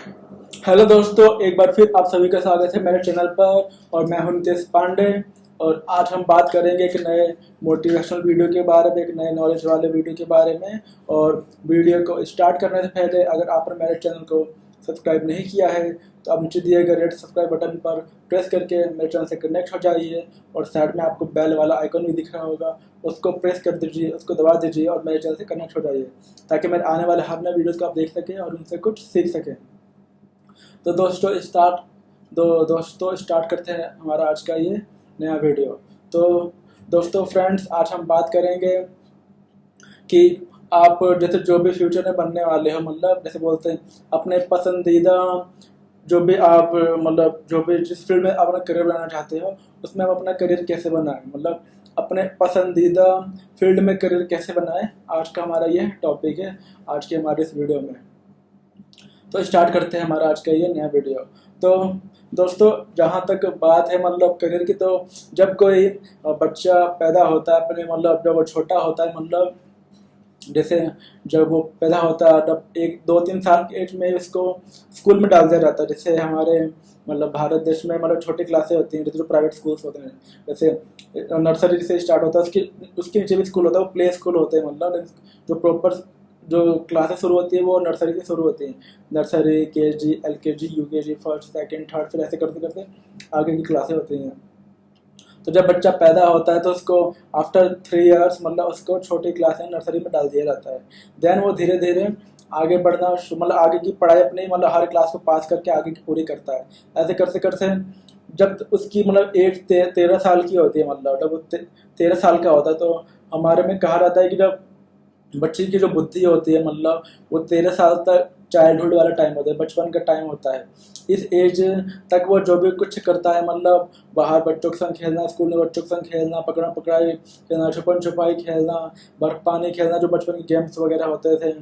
Hello दोस्तों, एक बार फिर आप सभी का स्वागत है मेरे चैनल पर। और मैं हूं नितेश पांडे। और आज हम बात करेंगे एक नए मोटिवेशनल वीडियो के बारे में, एक नए नॉलेज वाले वीडियो के बारे में। और वीडियो को स्टार्ट करने से पहले अगर आपने मेरे चैनल को सब्सक्राइब नहीं किया है तो आप नीचे दिए गए रेड सब्सक्राइब बटन पर प्रेस करके मेरे चैनल से कनेक्ट हो जाइए। और साइड में आपको बेल वाला आइकन भी दिख रहा होगा, उसको प्रेस कर दीजिए, उसको दबा दीजिए और मेरे चैनल से कनेक्ट हो जाइए, ताकि मेरे आने वाले हर नए वीडियोज़ को आप देख सकें और उनसे कुछ सीख सकें। तो दोस्तों स्टार्ट करते हैं हमारा आज का ये नया वीडियो। तो दोस्तों फ्रेंड्स, आज हम बात करेंगे कि आप जैसे जो भी फ्यूचर में बनने वाले हो, मतलब जैसे बोलते हैं अपने पसंदीदा जो भी आप मतलब जो भी जिस फील्ड में अपना करियर बनाना चाहते हो उसमें आप अपना करियर कैसे बनाएं, मतलब अपने पसंदीदा फील्ड में करियर कैसे बनाएं, आज का हमारा ये टॉपिक है आज के हमारे इस वीडियो में। तो स्टार्ट करते हैं हमारा आज का ये नया वीडियो। तो दोस्तों, जहाँ तक बात है मतलब करियर की, तो जब कोई बच्चा पैदा होता है अपने मतलब जब वो छोटा होता है, मतलब जैसे जब वो पैदा होता है तब 1 2 3 साल की एज में उसको स्कूल में डाल दिया जाता है। जैसे हमारे मतलब भारत देश में मतलब छोटी क्लासें होती हैं, जैसे जो प्राइवेट स्कूल्स होते हैं, जैसे नर्सरी से स्टार्ट होता है, उसके नीचे भी स्कूल होता है, वो प्ले स्कूल होते हैं। मतलब जो प्रॉपर जो क्लासेस शुरू होती है वो नर्सरी से शुरू होती हैं। Nursery, KG, LKG, UKG, first, second, third, फिर ऐसे करते करते आगे की क्लासें होती हैं। तो जब बच्चा पैदा होता है तो उसको आफ्टर 3 इयर्स मतलब उसको छोटी क्लास में नर्सरी में डाल दिया जाता है। देन वो धीरे धीरे आगे बढ़ना मतलब आगे की पढ़ाई अपनी मतलब हर क्लास को पास करके आगे की पूरी करता है। ऐसे करते करते जब उसकी मतलब एज 13 साल की होती है, मतलब जब वो 13 साल का होता है, तो हमारे में कहा जाता है कि जब बच्चे की जो बुद्धि होती है मतलब वो 13 साल तक चाइल्डहुड वाला टाइम होता है, बचपन का टाइम होता है। इस एज तक वो जो भी कुछ करता है, मतलब बाहर बच्चों के संग खेलना, स्कूल में बच्चों के संग खेलना, पकड़ा पकड़ाई खेलना, छुपन छुपाई खेलना, बर्फ पानी खेलना, जो बचपन के गेम्स वगैरह होते थे,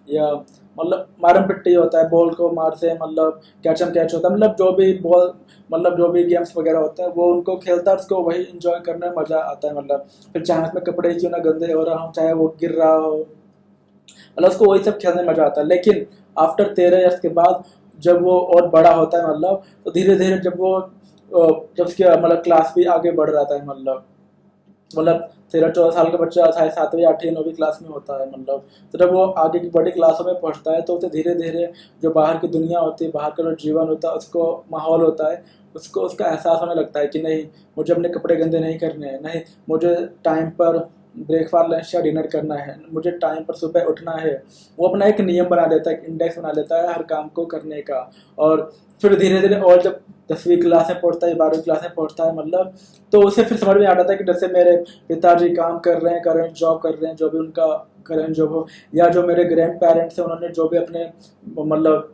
या मतलब मारम पिट्टी होता है, बॉल को मार से मतलब कैचम कैच होता है, मतलब जो भी बॉल मतलब जो भी गेम्स वगैरह होते हैं वो उनको खेलता है, उसको वही इंजॉय करने में मज़ा आता है। मतलब फिर चाहे उसमें कपड़े क्यों ना गंदे हो रहा हो, चाहे वो गिर रहा हो, मतलब उसको वही सब खेलने में मजा आता है। लेकिन आफ्टर 13 इयर्स के बाद जब वो और बड़ा होता है, मतलब तो धीरे धीरे जब उसके मतलब क्लास भी आगे बढ़ रहा था, मतलब 13 14 साल का बच्चा शायद 7वीं 8वीं 9वीं क्लास में होता है, मतलब तो जब वो आगे की बड़ी क्लासों में पढ़ता है तो उसे धीरे धीरे जो बाहर की दुनिया होती है, बाहर का जो जीवन होता है, उसको माहौल होता है, उसको उसका एहसास होने लगता है कि नहीं, मुझे अपने कपड़े गंदे नहीं करने हैं, नहीं मुझे टाइम पर ब्रेकफास्ट लंच या डिनर करना है, मुझे टाइम पर सुबह उठना है। वो अपना एक नियम बना लेता है, एक इंडेक्स बना लेता है हर काम को करने का। और फिर धीरे धीरे और जब 10वीं क्लास में पढ़ता है, 12वीं क्लास में पढ़ता है, मतलब तो उसे फिर समझ में आ जाता है कि जैसे मेरे पिताजी काम कर रहे हैं, करेंट जॉब कर रहे हैं, जो भी उनका करेंट जॉब हो, या जो मेरे ग्रैंड पेरेंट्स हैं उन्होंने जो भी अपने मतलब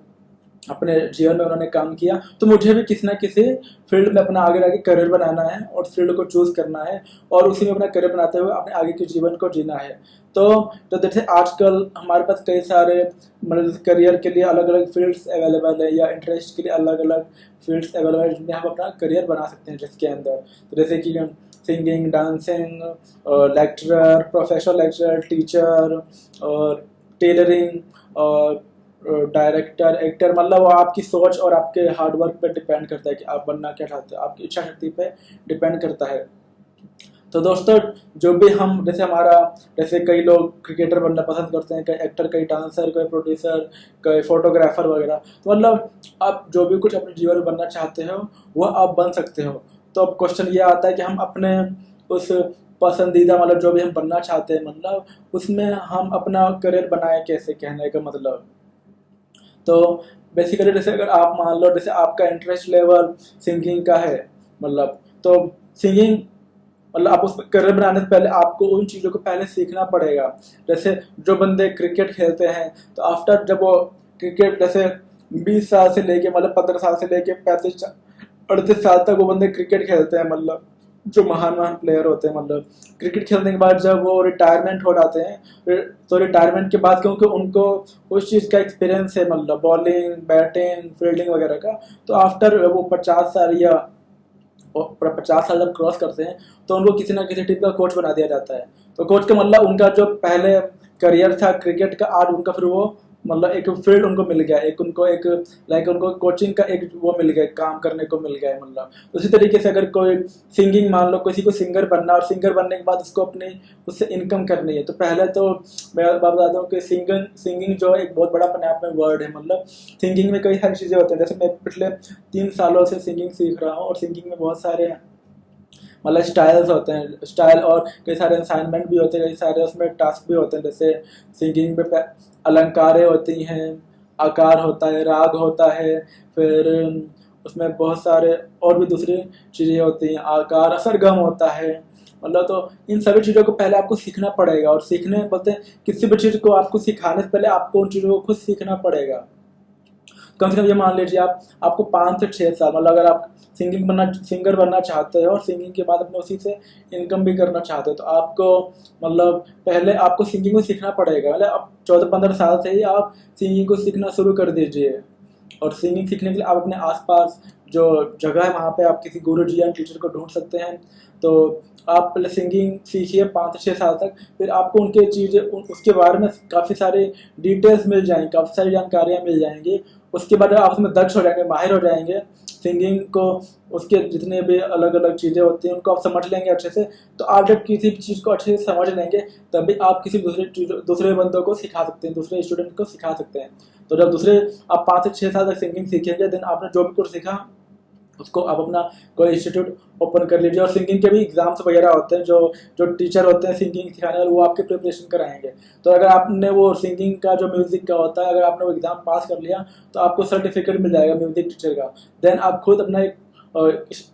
अपने जीवन में उन्होंने काम किया, तो मुझे भी किसी ना किसी फील्ड में अपना आगे आगे करियर बनाना है और फील्ड को चूज करना है और उसी में अपना करियर बनाते हुए अपने आगे के जीवन को जीना है। तो जैसे आजकल हमारे पास कई सारे मतलब करियर के लिए अलग अलग फील्ड्स अवेलेबल है, या इंटरेस्ट के लिए अलग अलग फील्ड्स अवेलेबल है जिनमें हम अपना करियर बना सकते हैं। जिसके अंदर तो जैसे कि singing, dancing, lecturer, professional lecturer, teacher, और टेलरिंग, और डायरेक्टर, एक्टर, मतलब वो आपकी सोच और आपके हार्डवर्क पे डिपेंड करता है कि आप बनना क्या चाहते हो, आपकी इच्छा शक्ति पे डिपेंड करता है। तो दोस्तों, जो भी हम जैसे हमारा जैसे कई लोग क्रिकेटर बनना पसंद करते हैं, कई एक्टर, कई डांसर, कई प्रोड्यूसर, कई फोटोग्राफर वगैरह, तो मतलब आप जो भी कुछ अपने जीवन में बनना चाहते हो वो आप बन सकते हो। तो अब क्वेश्चन ये आता है कि हम अपने उस पसंदीदा मतलब जो भी हम बनना चाहते हैं, मतलब उसमें हम अपना करियर बनाए कैसे, कहने का मतलब। तो बेसिकली जैसे अगर आप मान लो जैसे आपका इंटरेस्ट लेवल सिंगिंग का है, मतलब तो सिंगिंग मतलब आप उसमें करियर बनाने से पहले आपको उन चीज़ों को पहले सीखना पड़ेगा। जैसे जो बंदे क्रिकेट खेलते हैं तो आफ्टर जब वो क्रिकेट जैसे 20 साल से लेके मतलब 15 साल से लेके 35 38 साल तक वो बंदे क्रिकेट खेलते हैं, मतलब जो महान महान प्लेयर होते हैं, मतलब क्रिकेट खेलने के बाद जब वो रिटायरमेंट हो जाते हैं, तो रिटायरमेंट के बाद क्योंकि उनको उस चीज़ का एक्सपीरियंस है, मतलब बॉलिंग, बैटिंग, फील्डिंग वगैरह का, तो आफ्टर वो 50 साल या 50 साल जब क्रॉस करते हैं तो उनको किसी ना किसी टीम का कोच बना दिया जाता है। तो कोच का मतलब उनका जो पहले करियर था क्रिकेट का, आज उनका फिर वो मतलब एक फील्ड उनको मिल गया, एक उनको एक लाइक उनको कोचिंग का एक वो मिल गया, काम करने को मिल गया है। मतलब उसी तरीके से अगर कोई सिंगिंग, मान लो किसी को सिंगर बनना, और सिंगर बनने के बाद उसको अपने उससे इनकम करनी है, तो पहले तो मैं बताता हूँ कि सिंगिंग सिंगिंग जो है एक बहुत बड़ा अपने आप में वर्ड है। मतलब सिंगिंग में कई सारी चीज़ें होती हैं, जैसे मैं पिछले 3 सालों से सिंगिंग सीख रहा हूँ, और सिंगिंग में बहुत सारे मतलब स्टाइल्स होते हैं, स्टाइल और कई सारे असाइनमेंट भी होते हैं, कई सारे उसमें टास्क भी होते हैं। जैसे सिंगिंग में अलंकारें होती हैं, आकार होता है, राग होता है, फिर उसमें बहुत सारे और भी दूसरी चीज़ें होती हैं, आकार सरगम होता है। मतलब तो इन सभी चीज़ों को पहले आपको सीखना पड़ेगा, और सीखने बोलते हैं किसी भी चीज़ को आपको सिखाने से पहले आपको उन चीज़ों को खुद सीखना पड़ेगा। कम से कम ये मान लीजिए आपको 5 से 6 साल, मतलब अगर आप सिंगर बनना चाहते हो और सिंगिंग के बाद अपने उसी से इनकम भी करना चाहते हो, तो आपको मतलब पहले आपको सिंगिंग को सीखना पड़ेगा। मतलब आप 14-15 साल से ही आप सिंगिंग को सीखना शुरू कर दीजिए। और सिंगिंग सीखने के लिए आप अपने आसपास जो जगह है वहाँ पे आप किसी गुरु जी या टीचर को ढूंढ सकते हैं। तो आप पहले सिंगिंग सीखिए 5 से 6 साल तक, फिर आपको उनके चीज़ें उसके बारे में काफ़ी सारी डिटेल्स मिल जाएंगी, काफ़ी सारी जानकारियाँ मिल जाएंगी। उसके बाद आप उसमें दक्ष हो जाएंगे, माहिर हो जाएंगे सिंगिंग को, उसके जितने भी अलग अलग चीज़ें होती हैं उनको आप समझ लेंगे अच्छे से। तो आप जब किसी चीज़ को अच्छे से समझ लेंगे, तभी आप किसी दूसरे बंदों को सिखा सकते हैं, दूसरे स्टूडेंट को सिखा सकते हैं। तो जब दूसरे आप 5 से 6 साल तक सिंगिंग सीखेंगे, देन आपने जो भी कुछ सीखा उसको आप अपना कोई इंस्टीट्यूट ओपन कर लीजिए। और सिंगिंग के भी एग्जाम्स वगैरह होते हैं, जो जो टीचर होते हैं सिंगिंग सिखाने वाले, वो आपके प्रिपरेशन कराएंगे। तो अगर आपने वो सिंगिंग का जो म्यूजिक का होता है, अगर आपने वो एग्जाम पास कर लिया, तो आपको सर्टिफिकेट मिल जाएगा म्यूजिक टीचर का। देन आप खुद अपना एक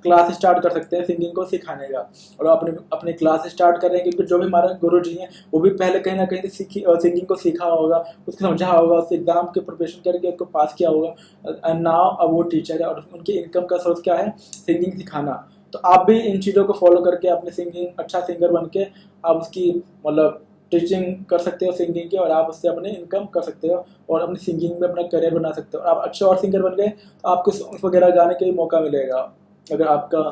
क्लास स्टार्ट कर सकते हैं सिंगिंग को सिखाने का, और अपने अपने क्लास स्टार्ट करेंगे। क्योंकि जो भी हमारे गुरु जी हैं वो भी पहले कहीं ना कहीं सिंगिंग को सीखा होगा, उसको समझा होगा, उस एग्जाम के प्रिपरेशन करके उसको पास किया होगा, एंड नाउ अब वो टीचर है, और उनकी इनकम का सोर्स क्या है, सिंगिंग सिखाना। तो आप भी इन चीज़ों को फॉलो करके अपने सिंगिंग अच्छा सिंगर बन के आप उसकी मतलब टीचिंग कर सकते हो सिंगिंग की, और आप उससे अपनी इनकम कर सकते हो, और अपनी सिंगिंग में अपना करियर बना सकते हो। और आप अच्छे और सिंगर बन गए तो आपको सॉन्ग्स वगैरह गाने का भी मौका मिलेगा, अगर आपका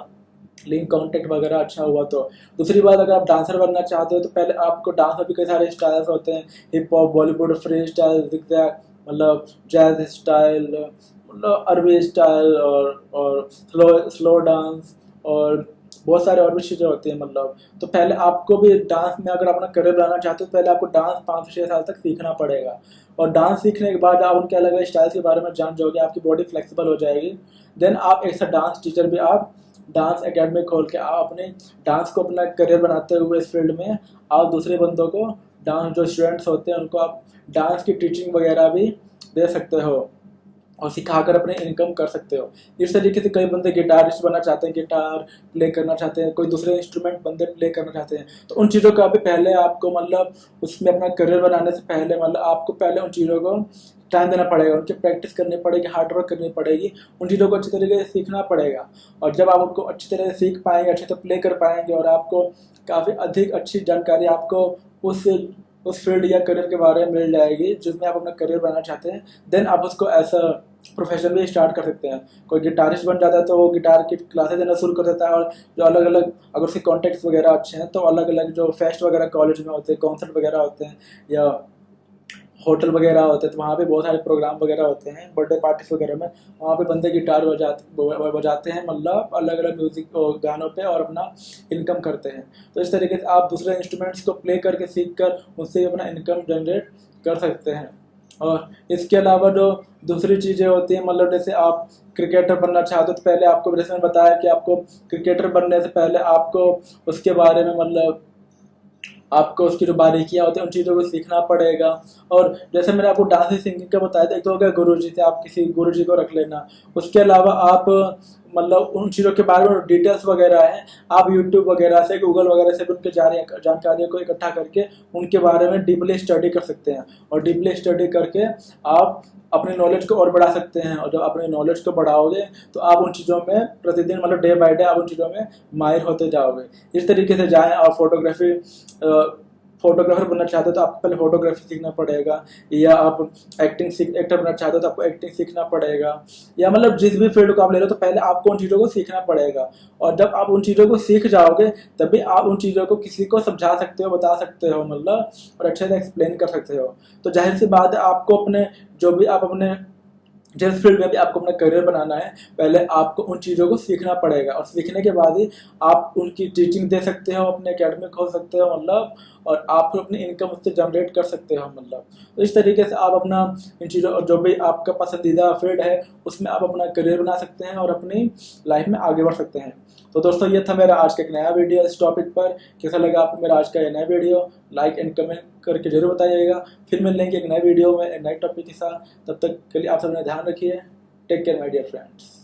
लिंक कॉन्टेक्ट वगैरह अच्छा हुआ तो। दूसरी बात, अगर आप डांसर बनना चाहते हो तो पहले आपको डांस में भी कई सारे स्टाइल्स होते हैं, hip hop, Bollywood, free style, zigzag, मतलब जैज स्टाइल, मतलब अरबी स्टाइल, और स्लो स्लो डांस, और बहुत सारे और भी चीज़ें होती हैं। मतलब तो पहले आपको भी डांस में अगर अपना करियर बनाना चाहते हो, तो पहले आपको डांस 5 से 6 साल तक सीखना पड़ेगा। और डांस सीखने के बाद आप उनके अलग अलग स्टाइल्स के बारे में जान जाओगे, आपकी बॉडी फ्लेक्सिबल हो जाएगी। देन आप एक डांस टीचर भी, आप डांस एकेडमी खोल के आप अपने डांस को अपना करियर बनाते हुए इस फील्ड में आप दूसरे बंदों को, डांस जो स्टूडेंट्स होते हैं उनको आप डांस की टीचिंग वगैरह भी दे सकते हो, और सिखाकर अपने इनकम कर सकते हो। इस तरीके से कई बंदे गिटारिस्ट बनना चाहते हैं, गिटार प्ले करना चाहते हैं, कोई दूसरे इंस्ट्रूमेंट बंदे प्ले करना चाहते हैं। तो उन चीज़ों का भी पहले आपको मतलब उसमें अपना करियर बनाने से पहले मतलब आपको पहले उन चीज़ों को टाइम देना पड़ेगा, उनकी प्रैक्टिस करनी पड़ेगी, हार्डवर्क करनी पड़ेगी, उन चीज़ों को अच्छी तरीके से सीखना पड़ेगा। और जब आप उनको अच्छी तरह से सीख पाएंगे, अच्छे से प्ले कर पाएंगे, और आपको काफ़ी अधिक अच्छी जानकारी आपको उस फील्ड या करियर के बारे में मिल जाएगी जिसमें आप अपना करियर बनाना चाहते हैं, देन आप उसको ऐसा प्रोफेशन भी स्टार्ट कर सकते हैं। कोई गिटारिस्ट बन जाता है तो वो गिटार की क्लासेस देना शुरू कर देता है, और जो अलग अलग अगर उसके कॉन्टेक्ट्स वगैरह अच्छे हैं तो अलग अलग जो फेस्ट वगैरह कॉलेज में होते हैं, कॉन्सर्ट वगैरह होते हैं, या होटल वगैरह होते हैं, तो वहाँ पे बहुत सारे प्रोग्राम वगैरह होते हैं, बर्थडे पार्टीज वगैरह में, वहाँ पे बंदे गिटार बजाते हैं, मतलब अलग अलग म्यूजिक गानों पे, और अपना इनकम करते हैं। तो इस तरीके से आप दूसरे इंस्ट्रूमेंट्स को प्ले करके सीख कर उससे अपना इनकम जनरेट कर सकते हैं। और इसके अलावा जो दूसरी चीज़ें होती हैं, मतलब जैसे आप क्रिकेटर बनना चाहते हो, तो पहले आपको, जैसे मैंने बताया कि आपको क्रिकेटर बनने से पहले आपको उसके बारे में मतलब आपको उसकी जो बारीकियाँ होती हैं उन चीज़ों को सीखना पड़ेगा। और जैसे मैंने आपको डांसिंग सिंगिंग का बताया था, एक तो हो गया गुरु जी से, आप किसी गुरु जी को रख लेना। उसके अलावा आप मतलब उन चीज़ों के बारे में डिटेल्स वगैरह हैं, आप यूट्यूब वगैरह से, गूगल वगैरह से भी उनके जानकारियों को इकट्ठा करके उनके बारे में डीपली स्टडी कर सकते हैं। और डीपली स्टडी करके आप अपनी नॉलेज को और बढ़ा सकते हैं। और जब अपनी नॉलेज को बढ़ाओगे तो आप उन चीज़ों में प्रतिदिन मतलब डे बाय डे आप उन चीज़ों में माहिर होते जाओगे। इस तरीके से जाएं और फोटोग्राफर बनना चाहते हो तो आपको पहले फोटोग्राफी सीखना पड़ेगा, या आप एक्टर बनना चाहते हो तो आपको एक्टिंग सीखना पड़ेगा, या मतलब जिस भी फील्ड को आप ले रहे हो तो पहले आपको उन चीज़ों को सीखना पड़ेगा। और जब आप उन चीज़ों को सीख जाओगे तभी आप उन चीज़ों को किसी को समझा सकते हो, बता सकते हो मतलब, और अच्छे से एक्सप्लेन कर सकते हो। तो जाहिर सी बात है आपको अपने जो भी आप अपने जिस फील्ड में भी आपको अपना करियर बनाना है, पहले आपको उन चीज़ों को सीखना पड़ेगा, और सीखने के बाद ही आप उनकी टीचिंग दे सकते हो, अपने एकेडमी खोल सकते हो मतलब, और आप फिर अपनी इनकम उससे जनरेट कर सकते हो मतलब। तो इस तरीके से आप अपना इन चीज़ों, और जो भी आपका पसंदीदा फील्ड है उसमें आप अपना करियर बना सकते हैं और अपनी लाइफ में आगे बढ़ सकते हैं। तो दोस्तों ये था मेरा आज का एक नया वीडियो इस टॉपिक पर। कैसा लगा आपको मेरा आज का ये नया वीडियो? लाइक एंड कमेंट करके जरूर बताइएगा। फिर मिल लेंगे एक नए वीडियो में एक नए टॉपिक के साथ। तब तक के लिए आप सब अपना ध्यान रखिए। Take care my dear friends.